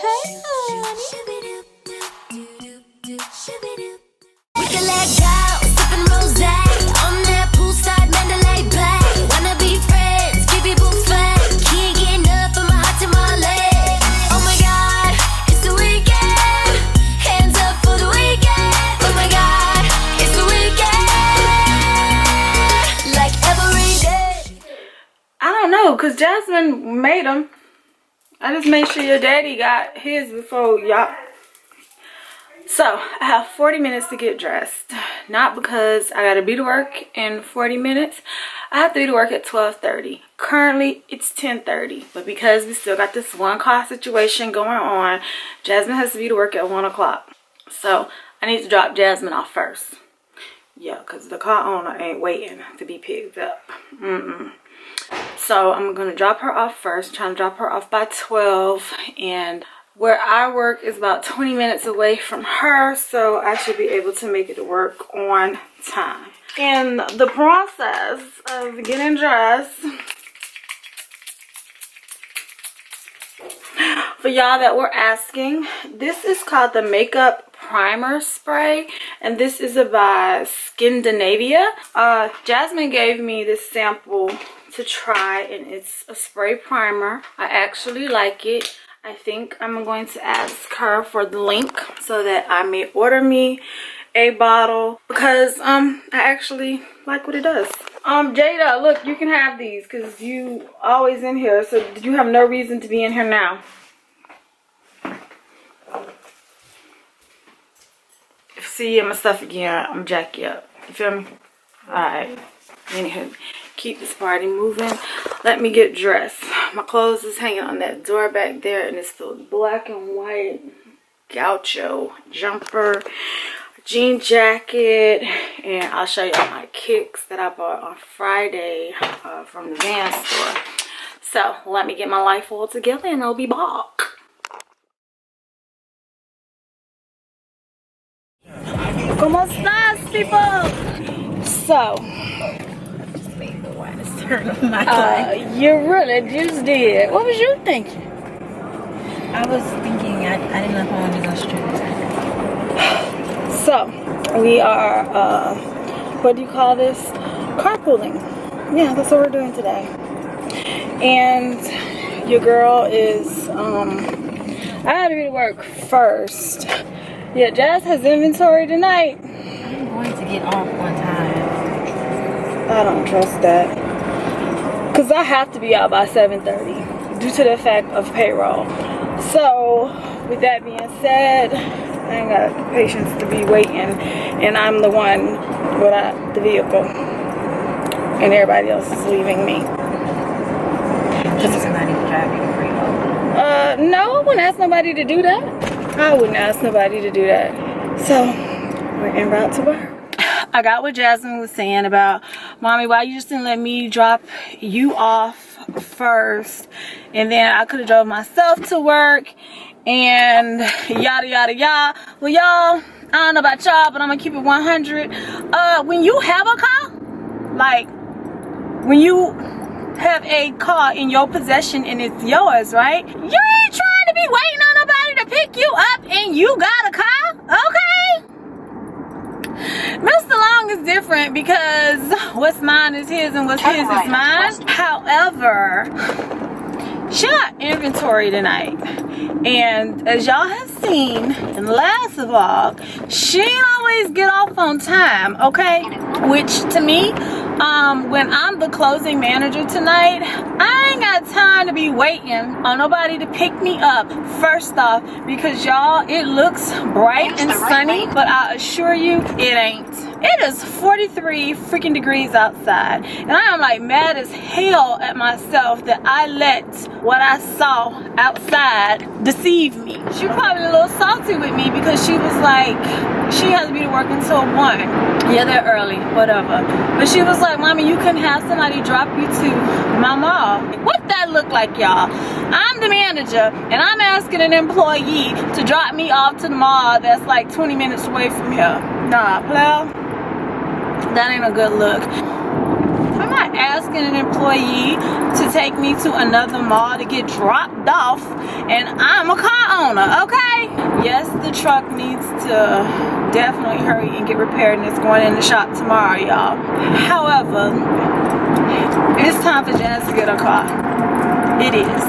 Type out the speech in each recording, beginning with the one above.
Hey, honey. We can let go, sipping rosé on that poolside Mandalay Bay. Wanna be friends, keep it buffet. Can't get enough of my hot tamale. Oh my God, it's the weekend. Hands up for the weekend. Oh my God, it's the weekend. Like every day. I don't know, cause Jasmine made them. I just made sure your daddy got his before y'all. So I have 40 minutes to get dressed. Not because I gotta be to work in 40 minutes. I have to be to work at 12:30. Currently it's 10:30, but because we still got this one car situation going on, Jasmine has to be to work at 1 o'clock. So I need to drop Jasmine off first. Yeah, cause the car owner ain't waiting to be picked up. So I'm gonna drop her off first, trying to drop her off by 12, and where I work is about 20 minutes away from her, so I should be able to make it to work on time. In the process of getting dressed, for y'all that were asking, this is called the Makeup Primer Spray, and this is by Skindinavia. Jasmine gave me this sample to try, and it's a spray primer. I actually like it. I think I'm going to ask her for the link so that I may order me a bottle, because I actually like what it does. Jada, look, you can have these because you always in here, so you have no reason to be in here now. See you in my stuff again, I'm jack you up. You feel me? Alright. Anywho, keep this party moving. Let me get dressed. My clothes is hanging on that door back there, and it's the black and white gaucho jumper, jean jacket, and I'll show y'all my kicks that I bought on Friday from the Van store. So let me get my life all together and I'll be back. ¿Cómo estás, people? So, you really just did. What was you thinking? I was thinking, I didn't know if I wanted to go straight. So, we are, what do you call this? Carpooling. Yeah, that's what we're doing today. And your girl is, I had to be to work first. Yeah, Jazz has inventory tonight. I'm going to get off on time. I don't trust that. Because I have to be out by 7:30 due to the fact of payroll. So, with that being said, I ain't got patience to be waiting. And I'm the one without the vehicle. And everybody else is leaving me. Just somebody to drive you to free home. No, I wouldn't ask nobody to do that. I wouldn't ask nobody to do that. So, we're en route to work. I got what Jasmine was saying about, Mommy, why you just didn't let me drop you off first? And then I could have drove myself to work and yada, yada, yada. Well, y'all, I don't know about y'all, but I'm going to keep it 100. When you have a car, like, when you have a car in your possession and it's yours, right? You ain't trying to be waiting on nobody to pick you up and you got a car, okay? Mr. Long is different because what's mine is his and what's his is mine. However, she got inventory tonight. And as y'all have seen in the last vlog, she ain't always get off on time, okay? Which to me, when I'm the closing manager tonight, I ain't got time to be waiting on nobody to pick me up. First off, because y'all, it looks bright and sunny, but I assure you, it ain't. It is 43 freaking degrees outside, and I am like mad as hell at myself that I let what I saw outside deceive me. She was probably a little salty with me because she was like, she has to be to work until 1. Yeah, they're early, whatever. But she was like, Mommy, you couldn't have somebody drop you to my mall. What that look like, y'all? I'm the manager, and I'm asking an employee to drop me off to the mall that's like 20 minutes away from here. Nah, player. That ain't a good look. How not asking an employee to take me to another mall to get dropped off, and I'm a car owner, okay? Yes, the truck needs to definitely hurry and get repaired, and it's going in the shop tomorrow, y'all. However, it's time for Jazz to get a car. It is.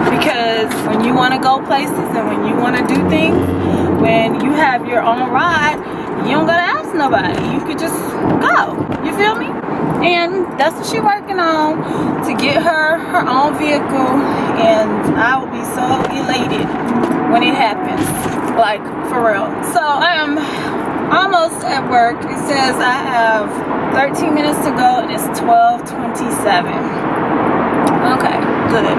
Because when you want to go places and when you want to do things, when you have your own ride, you don't gotta ask nobody. You could just go. You feel me? And that's what she's working on, to get her own vehicle, and I will be so elated when it happens, like for real. So I am almost at work. It says I have 13 minutes to go and it's 12:27. Okay, good.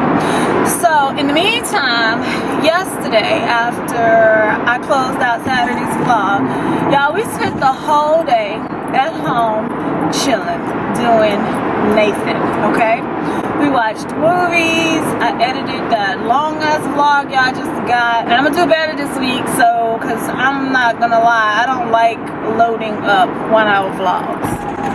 So in the meantime, yesterday after I closed out Saturday's vlog, y'all, we spent the whole day at home chilling, doing Nathan, okay? We watched movies. I edited that long ass vlog y'all just got, and I'm gonna do better this week, so, cause I'm not gonna lie, I don't like loading up 1 hour vlogs.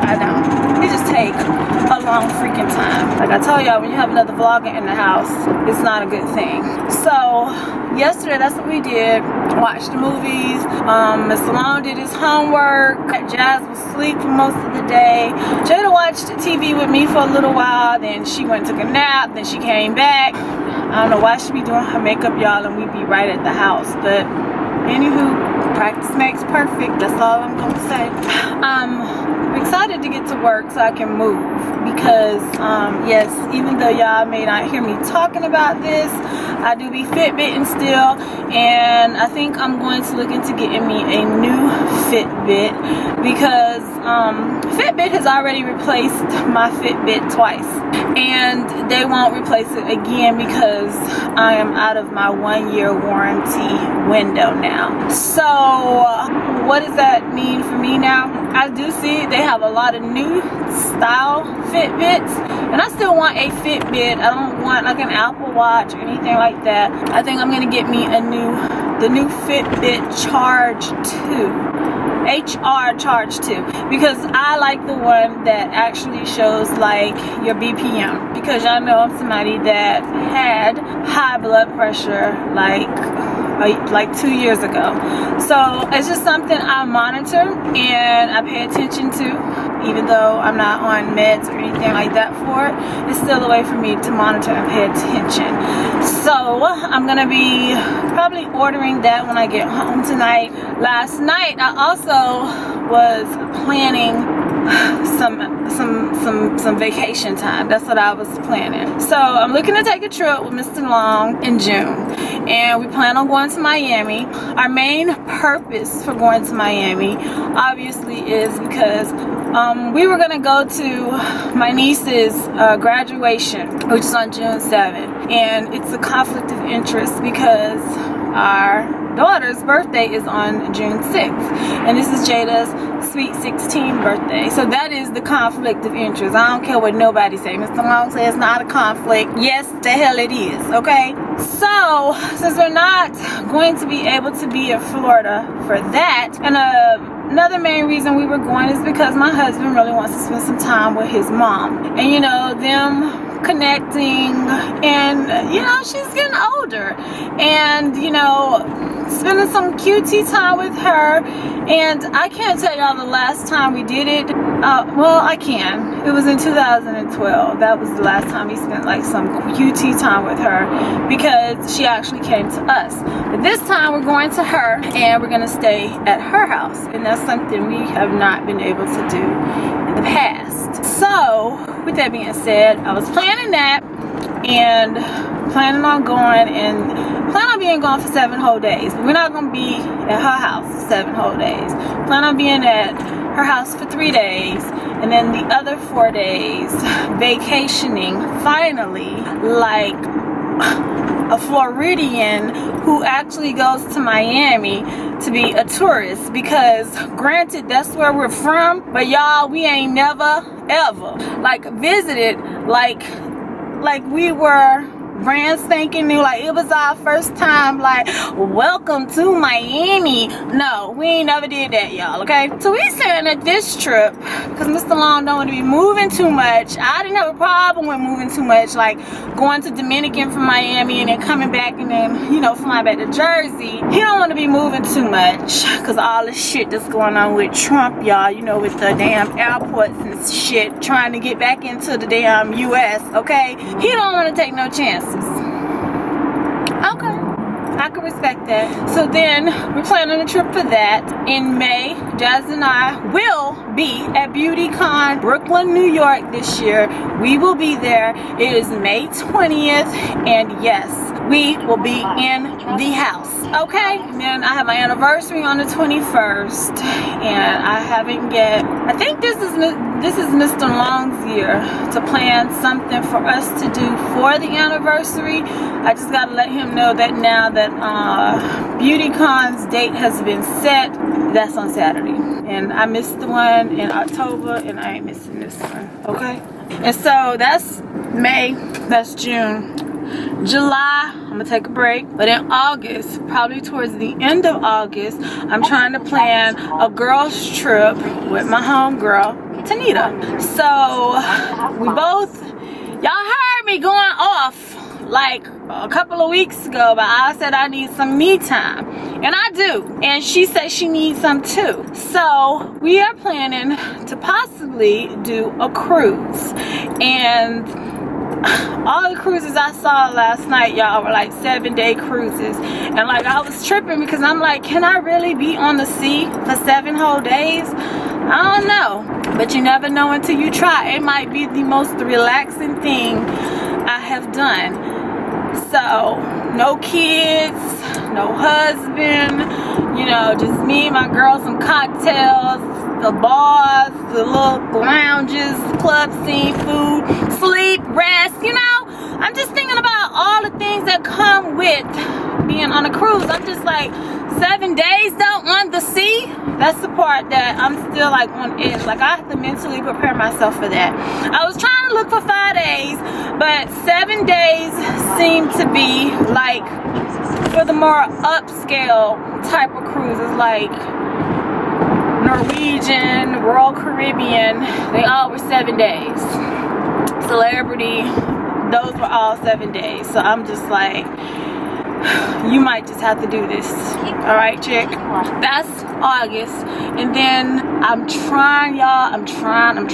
I don't. It just take a long freaking time. Like I told y'all, when you have another vlogger in the house, it's not a good thing. So yesterday, that's what we did. Watched the movies. Mr. Long did his homework. Jazz was asleep for most of the day. Jada watched TV with me for a little while. Then she went and took a nap. Then she came back. I don't know why she be doing her makeup, y'all, and we be right at the house. But anywho, practice makes perfect. That's all I'm gonna say. I'm excited to get to work so I can move, because yes, even though y'all may not hear me talking about this, I do be Fitbitting still, and I think I'm going to look into getting me a new Fitbit, because Fitbit has already replaced my Fitbit twice, and they won't replace it again because I am out of my 1-year warranty window now. So what does that mean for me now? I do see they have a lot of new style Fitbits, and I still want a Fitbit. I don't want like an Apple Watch or anything like that. I think I'm gonna get me the new Fitbit Charge 2. HR Charge 2, because I like the one that actually shows like your BPM, because y'all know I'm somebody that had high blood pressure like 2 years ago. So it's just something I monitor and I pay attention to, even though I'm not on meds or anything like that for it. It's still a way for me to monitor and pay attention. So I'm gonna be probably ordering that when I get home tonight. Last night I also was planning some vacation time. That's what I was planning. So I'm looking to take a trip with Mr. Long in June, and we plan on going to Miami. Our main purpose for going to Miami obviously is because we were gonna go to my niece's graduation, which is on June 7th, and it's a conflict of interest because our daughter's birthday is on June 6th, and this is Jada's sweet 16 birthday. So that is the conflict of interest. I don't care what nobody say. Mr. Long says it's not a conflict. Yes, the hell it is, okay? So since we're not going to be able to be in Florida for that, and another main reason we were going is because my husband really wants to spend some time with his mom, and you know, them connecting, and you know, she's getting older, and you know, spending some QT time with her. And I can't tell y'all the last time we did it. Well, I can. It was in 2012. That was the last time we spent like some QT time with her, because she actually came to us. But this time we're going to her, and we're gonna stay at her house, and that's something we have not been able to do in the past. So with that being said, I was planning that and planning on going, and plan on being gone for 7 whole days. But we're not gonna be at her house for 7 whole days. Plan on being at her house for 3 days, and then the other 4 days vacationing, finally, like a Floridian who actually goes to Miami to be a tourist. Because granted, that's where we're from, but y'all, we ain't never ever like visited like we were brand spanking new. Like, it was our first time, like, welcome to Miami. No, we ain't never did that, y'all, okay? So we saying that this trip, because Mr. Long don't want to be moving too much. I didn't have a problem with moving too much, like going to Dominican from Miami and then coming back and then, you know, flying back to Jersey. He don't want to be moving too much because all the shit that's going on with Trump, y'all, you know, with the damn airports and shit, trying to get back into the damn US, okay? He don't want to take no chances. Okay, I can respect that. So then we're planning a trip for that. In May, Jazz and I will be at BeautyCon Brooklyn, New York this year. We will be there. It is May 20th, and yes, we will be in the house, okay? And then I have my anniversary on the 21st, and I haven't yet. I think this is Mr. Long's year to plan something for us to do for the anniversary. I just gotta let him know that now that BeautyCon's date has been set. That's on Saturday, and I missed the one in October, and I ain't missing this one, okay? And so that's May, that's June. July, I'm gonna take a break, but in August, probably towards the end of August, I'm trying to plan a girls trip with my homegirl, Tanita. So we both, y'all heard me going off like a couple of weeks ago, but I said I need some me time, and I do, and she said she needs some too. So we are planning to possibly do a cruise, and all the cruises I saw last night, y'all, were like 7-day cruises, and like I was tripping because I'm like, can I really be on the sea for 7 whole days? I don't know, but you never know until you try. It might be the most relaxing thing I have done. So no kids, no husband, you know, just me and my girl, some cocktails, the bars, the little lounges, club scene, food, sleep, rest, you know. I'm just thinking about all the things that come with being on a cruise. I'm just like, 7 days though on the sea? That's the part that I'm still like on edge. Like, I have to mentally prepare myself for that. I was trying to look for 5 days, but 7 days seem to be like for the more upscale type of cruises, like Norwegian, Royal Caribbean. They all were 7 days. Celebrity, those were all 7 days. So I'm just like, you might just have to do this. All right, chick. That's August, and then I'm trying, y'all. I'm trying.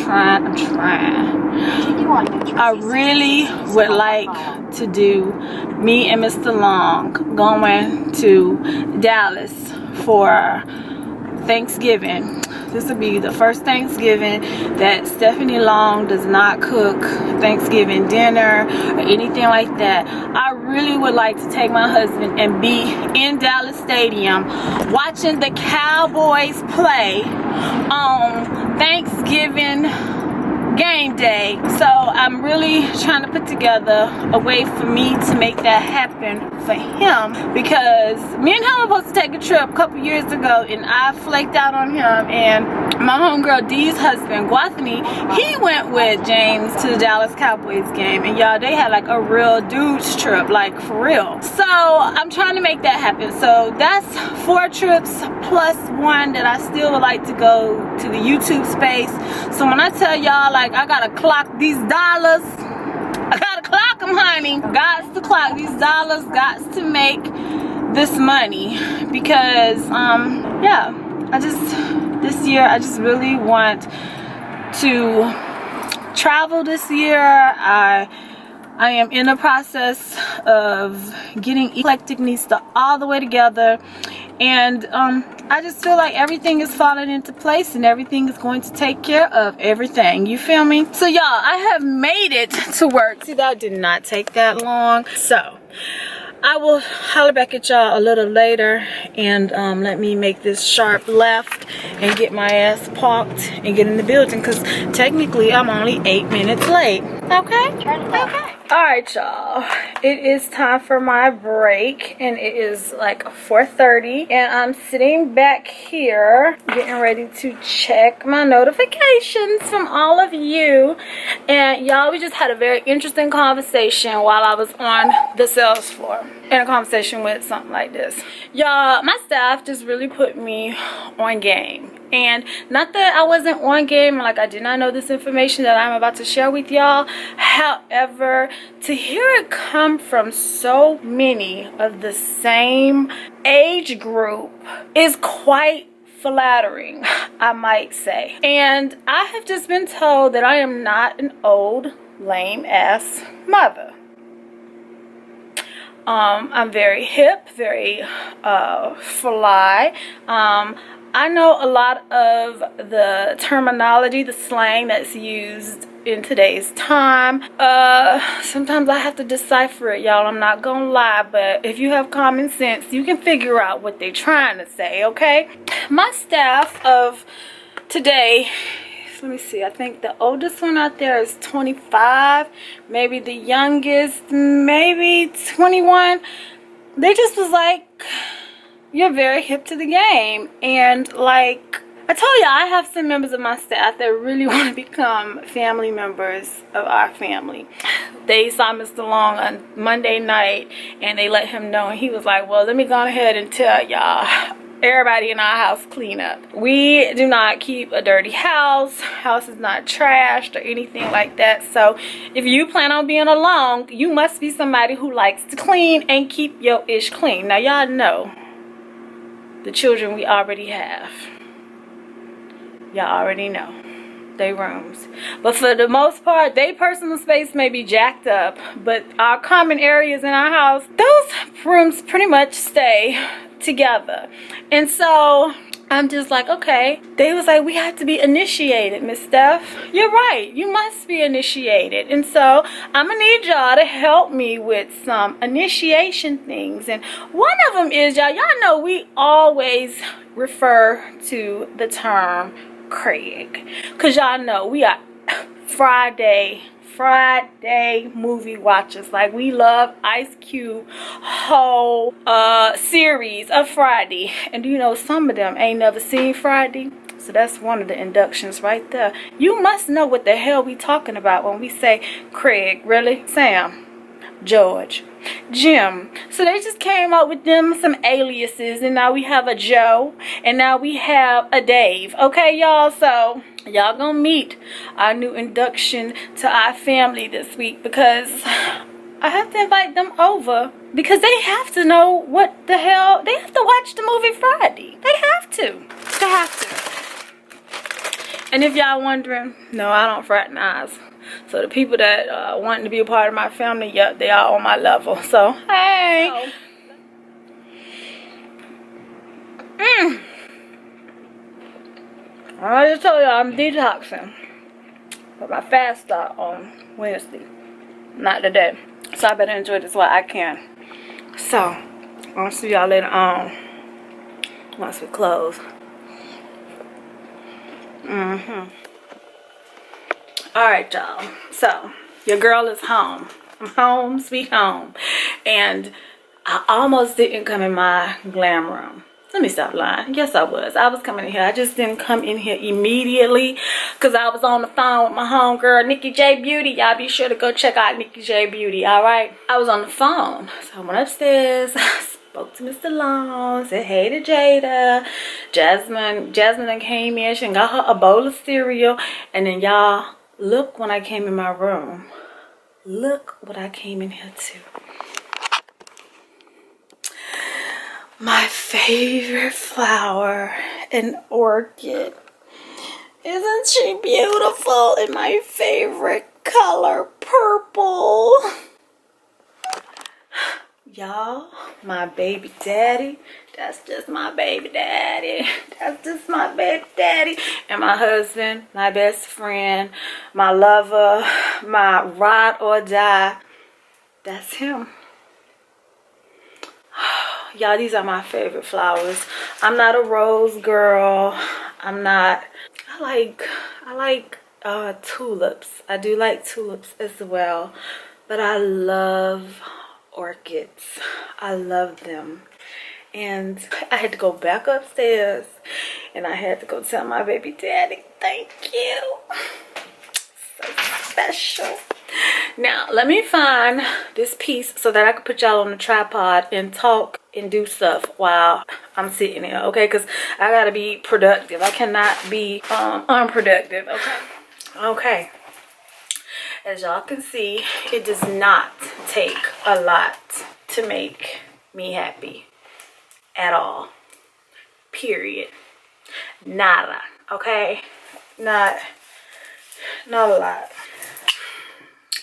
I really would like to do me and Mr. Long going to Dallas for Thanksgiving. This will be the first Thanksgiving that Stephanie Long does not cook Thanksgiving dinner or anything like that. I really would like to take my husband and be in Dallas Stadium watching the Cowboys play on Thanksgiving game day. So I'm really trying to put together a way for me to make that happen for him, because me and him were supposed to take a trip a couple years ago, and I flaked out on him, and my homegirl Dee's husband Guathany, he went with James to the Dallas Cowboys game, and y'all, they had like a real dudes trip, like for real. So I'm trying to make that happen. So that's 4 trips plus 1 that I still would like to go to the YouTube space. So when I tell y'all, like, I gotta clock these dollars, I gotta clock them, honey. Gots to clock these dollars, gots to make this money, because yeah, this year I just really want to travel this year. I am in the process of getting EclecticNista all the way together, and I just feel like everything is falling into place and everything is going to take care of everything. You feel me? So y'all, I have made it to work. See, that did not take that long. So I will holler back at y'all a little later, and let me make this sharp left and get my ass parked and get in the building, because technically I'm only 8 minutes late. Okay? Okay. Alright, y'all, it is time for my break, and it is like 4:30, and I'm sitting back here getting ready to check my notifications from all of you. And y'all, we just had a very interesting conversation while I was on the sales floor, in a conversation with something like this. Y'all, my staff just really put me on game. And not that I wasn't on game, like I did not know this information that I'm about to share with y'all. However, to hear it come from so many of the same age group is quite flattering, I might say. And I have just been told that I am not an old, lame ass mother. I'm very hip, very fly. I know a lot of the terminology, the slang that's used in today's time. Sometimes I have to decipher it, y'all. I'm not gonna lie, but if you have common sense, you can figure out what they're trying to say, okay? My staff of today, let me see, I think the oldest one out there is 25, maybe the youngest, maybe 21. They just was like, you're very hip to the game. And like I told you, I have some members of my staff that really want to become family members of our family. They saw Mr. Long on Monday night and they let him know, and he was like, well, let me go ahead and tell y'all, everybody in our house clean up. We do not keep a dirty house. House is not trashed or anything like that. So if you plan on being alone, you must be somebody who likes to clean and keep your ish clean. Now y'all know the children we already have. Y'all already know they rooms, but for the most part, they personal space may be jacked up, but our common areas in our house, those rooms pretty much stay together. And so I'm just like, okay. They was like, we have to be initiated, Miss Steph. You're right, you must be initiated. And so I'm gonna need y'all to help me with some initiation things. And one of them is, y'all know we always refer to the term Craig, because y'all know we are Friday movie watchers. Like, we love Ice Cube whole series of Friday, and you know some of them ain't never seen Friday, so that's one of the inductions right there. You must know what the hell we talking about when we say Craig. Really? Sam, George, Jim. So they just came up with them some aliases, and now we have a Joe, and now we have a Dave. Okay, y'all, so y'all gonna meet our new induction to our family this week, because I have to invite them over because they have to know what the hell. They have to watch the movie Friday. They have to. They have to. And if y'all wondering, no, I don't fraternize. So the people that want to be a part of my family, yep, they are on my level. So, hey. I just told y'all I'm detoxing. But my fast start on Wednesday. Not today. So I better enjoy this while I can. So, I'll see y'all later on. Once we close. Alright, y'all. So, your girl is home. I'm home, sweet home. And I almost didn't come in my glam room. Let me stop lying. Yes, I was. I was coming in here. I just didn't come in here immediately because I was on the phone with my homegirl, Nikki J Beauty. Y'all be sure to go check out Nikki J Beauty, alright? I was on the phone. So I went upstairs. Spoke to Mr. Long, said hey to Jada. Jasmine then came in. She got her a bowl of cereal. And then y'all, look when I came in my room. Look what I came in here to. My favorite flower, an orchid. Isn't she beautiful? And my favorite color, purple. Y'all, my baby daddy. That's just my baby daddy. That's just my baby daddy. And my husband, my best friend, my lover, my ride or die. That's him. Y'all, these are my favorite flowers. I'm not a rose girl. I'm not. I like tulips. I do like tulips as well. but I love orchids. I love them. And I had to go back upstairs and I had to go tell my baby daddy, thank you. So special. Now, let me find this piece so that I can put y'all on the tripod and talk and do stuff while I'm sitting here, okay? Because I gotta be productive. I cannot be unproductive, okay? Okay. As y'all can see, it does not take a lot to make me happy. At all. Period. Nada. Okay? Not a lot.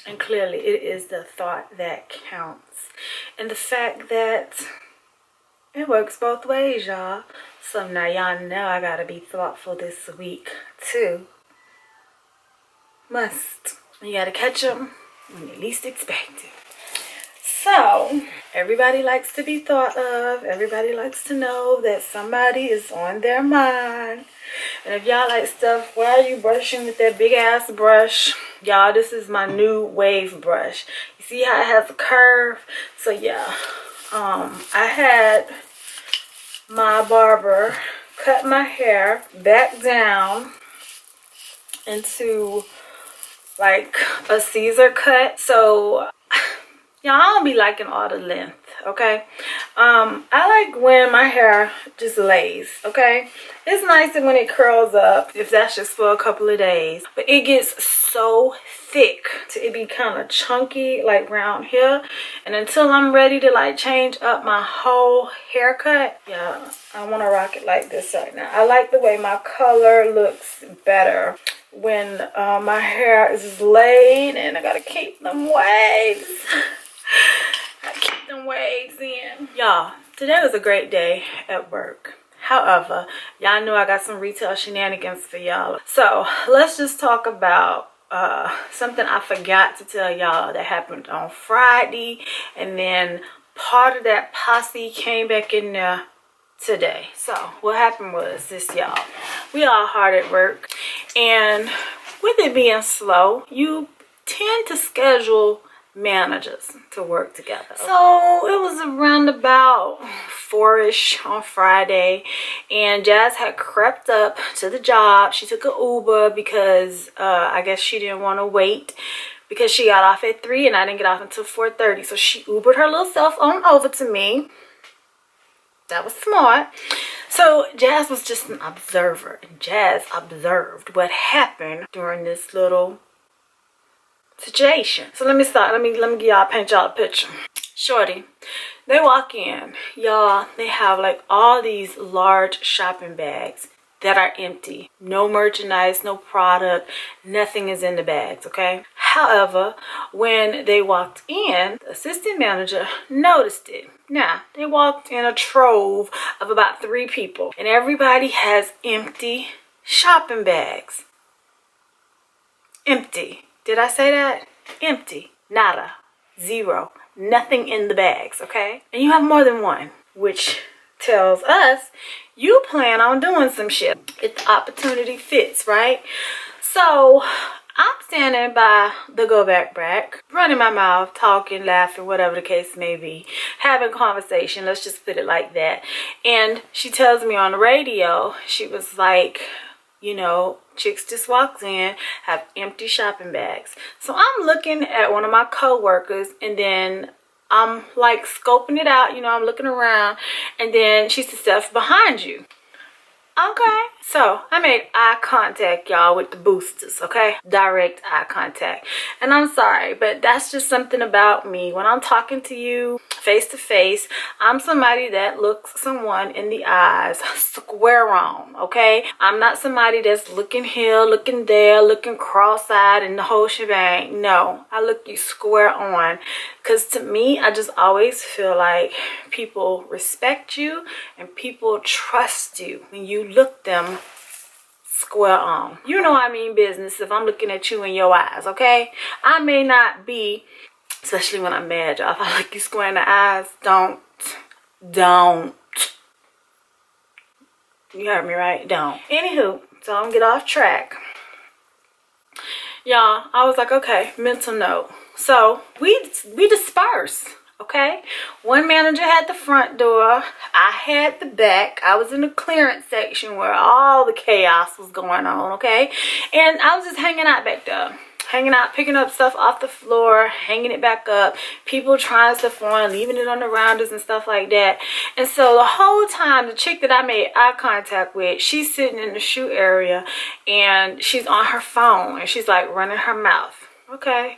And clearly it is the thought that counts. And the fact that it works both ways, y'all. So now y'all know I gotta be thoughtful this week too. Must. You gotta catch them when you least expect it. So, everybody likes to be thought of. Everybody likes to know that somebody is on their mind. And if y'all like stuff, why are you brushing with that big ass brush? Y'all, this is my new wave brush. You see how it has a curve? So yeah, I had my barber cut my hair back down into like a Caesar cut. So y'all, I don't be liking all the length, okay? I like when my hair just lays, okay? It's nice when it curls up, if that's just for a couple of days. But it gets so thick to it be kind of chunky, like round here. And until I'm ready to like change up my whole haircut, yeah, I want to rock it like this right now. I like the way my color looks better when my hair is laid, and I gotta keep them waves. Keep them waves in. Y'all, today was a great day at work. However, y'all know I got some retail shenanigans for y'all. So let's just talk about something I forgot to tell y'all that happened on Friday. And then part of that posse came back in there today. So what happened was this, y'all. We all hard at work. And with it being slow, you tend to schedule managers to work together. So it was around about 4-ish on Friday, and Jazz had crept up to the job. She took an Uber because I guess she didn't want to wait because she got off at 3 and I didn't get off until 4:30. So she Ubered her little self on over to me. That was smart. So Jazz was just an observer, and Jazz observed what happened during this little situation. So let me start. Let me give y'all, paint y'all a picture. Shorty, they walk in, y'all. They have like all these large shopping bags that are empty. No merchandise, no product, nothing is in the bags, okay? However, when they walked in, the assistant manager noticed it. Now, they walked in a trove of about 3 people, and everybody has empty shopping bags. Empty. Did I say that? Empty. Nada. Zero. Nothing in the bags, okay? And you have more than one, which tells us you plan on doing some shit if the opportunity fits, right? So I'm standing by the go back rack, running my mouth, talking, laughing, whatever the case may be, having conversation. Let's just put it like that. And she tells me on the radio, she was like, you know, chicks just walked in, have empty shopping bags. So I'm looking at one of my co-workers, and then I'm like scoping it out, you know, I'm looking around, and then she said, "Steph, behind you." Okay, so I made eye contact, y'all, with the boosters, okay? Direct eye contact. And I'm sorry, but that's just something about me. When I'm talking to you face to face, I'm somebody that looks someone in the eyes square on, okay? I'm not somebody that's looking here, looking there, looking cross-eyed and the whole shebang. No, I look you square on. Because to me, I just always feel like people respect you and people trust you when you look them square on. You know I mean business if I'm looking at you in your eyes, okay? I may not be, especially when I'm mad, y'all. If I look you square in the eyes, don't. You heard me, right? Don't. Anywho, so I'm gonna get off track. Y'all, I was like, okay, mental note. So we dispersed. Okay, one manager had the front door, I had the back. I was in the clearance section where all the chaos was going on. Okay, and I was just hanging out back there, hanging out, picking up stuff off the floor, hanging it back up, people trying stuff on, leaving it on the rounders and stuff like that. And so the whole time, the chick that I made eye contact with, she's sitting in the shoe area and she's on her phone and she's like running her mouth. Okay,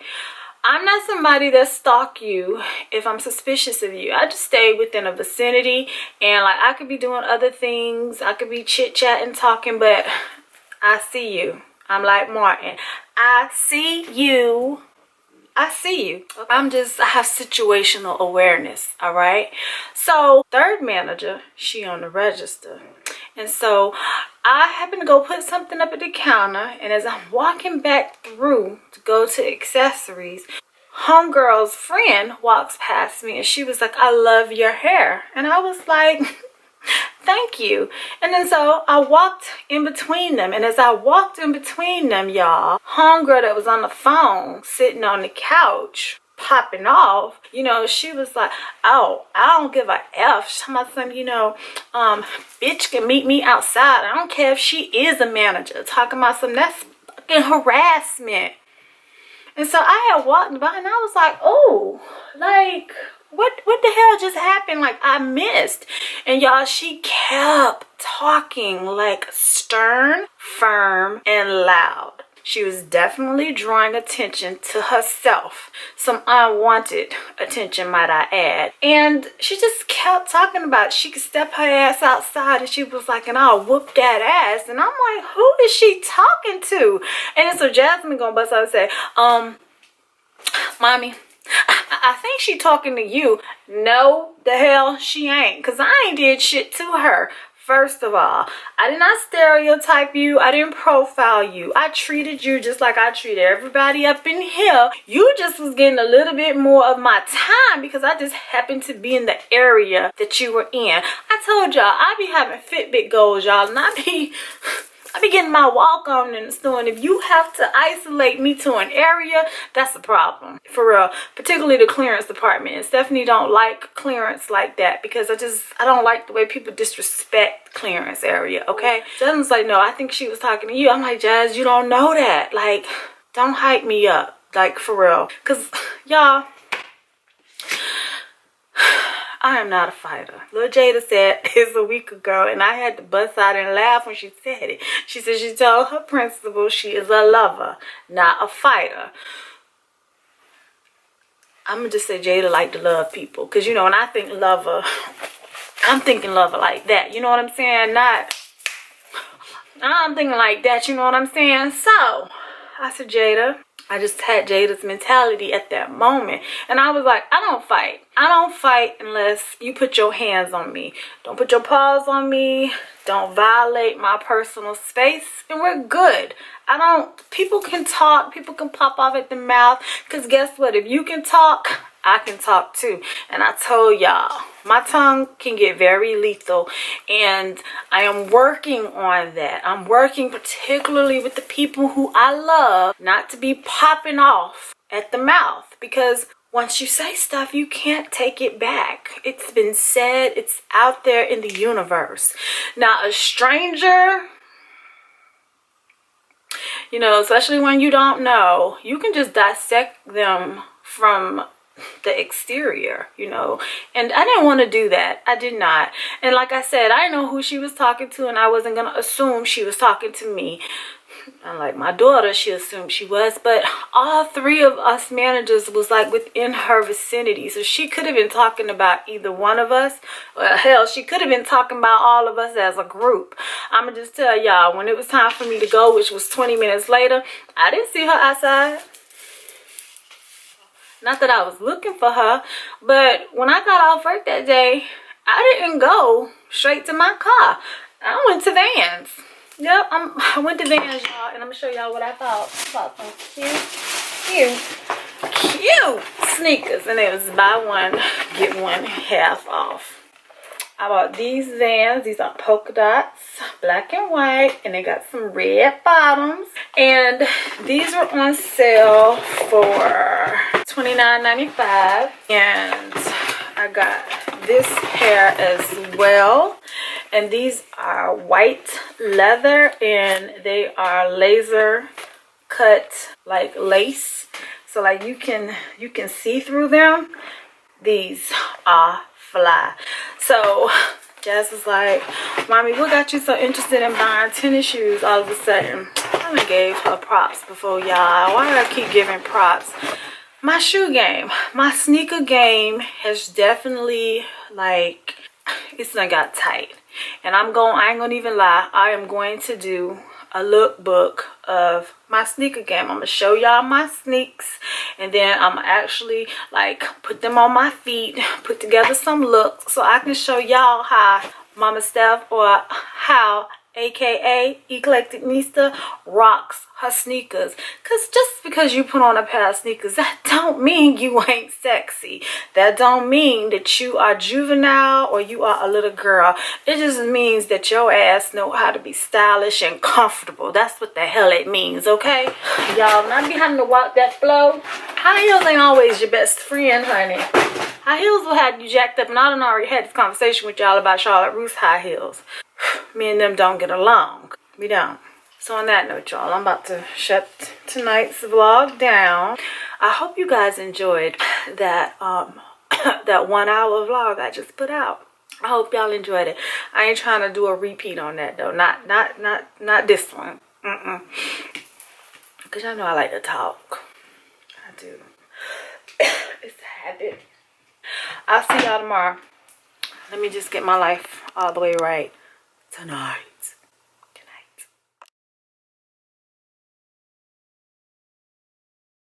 I'm not somebody that stalk you if I'm suspicious of you. I just stay within a vicinity, and like I could be doing other things. I could be chit-chatting, talking, but I see you. I'm like Martin. I see you. I see you. I have situational awareness, all right? So third manager, she on the register. And so I happened to go put something up at the counter, and as I'm walking back through to go to accessories, homegirl's friend walks past me and she was like, I love your hair. And I was like, thank you. And then so I walked in between them, and as I walked in between them, y'all, homegirl that was on the phone sitting on the couch popping off, you know, she was like, oh, I don't give a F. She's talking about something, you know, bitch can meet me outside. I don't care if she is a manager. Talking about something, that's fucking harassment. And so I had walked by and I was like, oh, like, what the hell just happened? Like, I missed. And y'all, she kept talking like stern, firm, and loud. She was definitely drawing attention to herself. Some unwanted attention, might I add. And she just kept talking about she could step her ass outside, and she was like, and I'll whoop that ass. And I'm like, who is she talking to? And then so Jasmine gonna bust out and say, mommy, I think she talking to you. No, the hell she ain't. Because I ain't did shit to her. First of all, I did not stereotype you. I didn't profile you. I treated you just like I treated everybody up in here. You just was getting a little bit more of my time because I just happened to be in the area that you were in. I told y'all, I be having Fitbit goals, y'all, and I be getting my walk on in the store, and if you have to isolate me to an area, that's a problem. For real. Particularly the clearance department. And Stephanie don't like clearance like that because I don't like the way people disrespect clearance area, okay? Jasmine's like, no, I think she was talking to you. I'm like, Jazz, you don't know that. Like, don't hype me up. Like, for real. Because, y'all, I am not a fighter. Lil Jada said this a week ago, and I had to bust out and laugh when she said it. She said she told her principal she is a lover, not a fighter. I'm going to just say Jada like to love people. Because, you know, when I think lover, I'm thinking lover like that. You know what I'm saying? I'm thinking like that. You know what I'm saying? So, I said, Jada, I just had Jada's mentality at that moment. And I was like, I don't fight. I don't fight unless you put your hands on me. Don't put your paws on me. Don't violate my personal space. And we're good. People can talk. People can pop off at the mouth. Because guess what? If you can talk, I can talk too. And I told y'all, my tongue can get very lethal, and I am working on that. I'm working particularly with the people who I love not to be popping off at the mouth, because once you say stuff, you can't take it back. It's been said, it's out there in the universe. Now, a stranger, you know, especially when you don't know, you can just dissect them from the exterior, you know, and I didn't want to do that. I did not. And like I said, I didn't know who she was talking to, and I wasn't gonna assume she was talking to me. Unlike my daughter, she assumed she was, but all three of us managers was like within her vicinity, so she could have been talking about either one of us. Well, hell, she could have been talking about all of us as a group. I'm gonna just tell y'all, when it was time for me to go, which was 20 minutes later, I didn't see her outside. Not that I was looking for her, but when I got off work that day, I didn't go straight to my car. I went to Vans. Yep, I went to Vans, y'all, and I'm going to show y'all what I thought. I bought some cute sneakers, and it was buy one, get one half off. I bought these Vans. These are polka dots, black and white, and they got some red bottoms. And these were on sale for $29.95. And I got this pair as well. And these are white leather, and they are laser cut like lace. So like you can see through them. These are fly. So Jazz was like, Mommy, what got you so interested in buying tennis shoes all of a sudden? I done gave her props before, y'all. Why do I keep giving props? My shoe game, my sneaker game has definitely, like, it's done got tight. And I ain't gonna even lie, I am going to do a lookbook of my sneaker game. I'm gonna show y'all my sneaks, and then I'm actually like put them on my feet, put together some looks so I can show y'all how Mama Steph, or how aka EclecticNista, rocks her sneakers. Cause just because you put on a pair of sneakers, that don't mean you ain't sexy. That don't mean that you are juvenile or you are a little girl. It just means that your ass know how to be stylish and comfortable. That's what the hell it means, okay? Y'all, when I be having to walk that flow, high heels ain't always your best friend, honey. High heels will have you jacked up, and I done already had this conversation with y'all about Charlotte Ruth's high heels. Me and them don't get along. We don't. So on that note, y'all, I'm about to shut tonight's vlog down. I hope you guys enjoyed that that 1 hour vlog I just put out. I hope y'all enjoyed it. I ain't trying to do a repeat on that though. Not this one. Cause y'all know I like to talk. I do. It's a habit. I'll see y'all tomorrow. Let me just get my life all the way right tonight.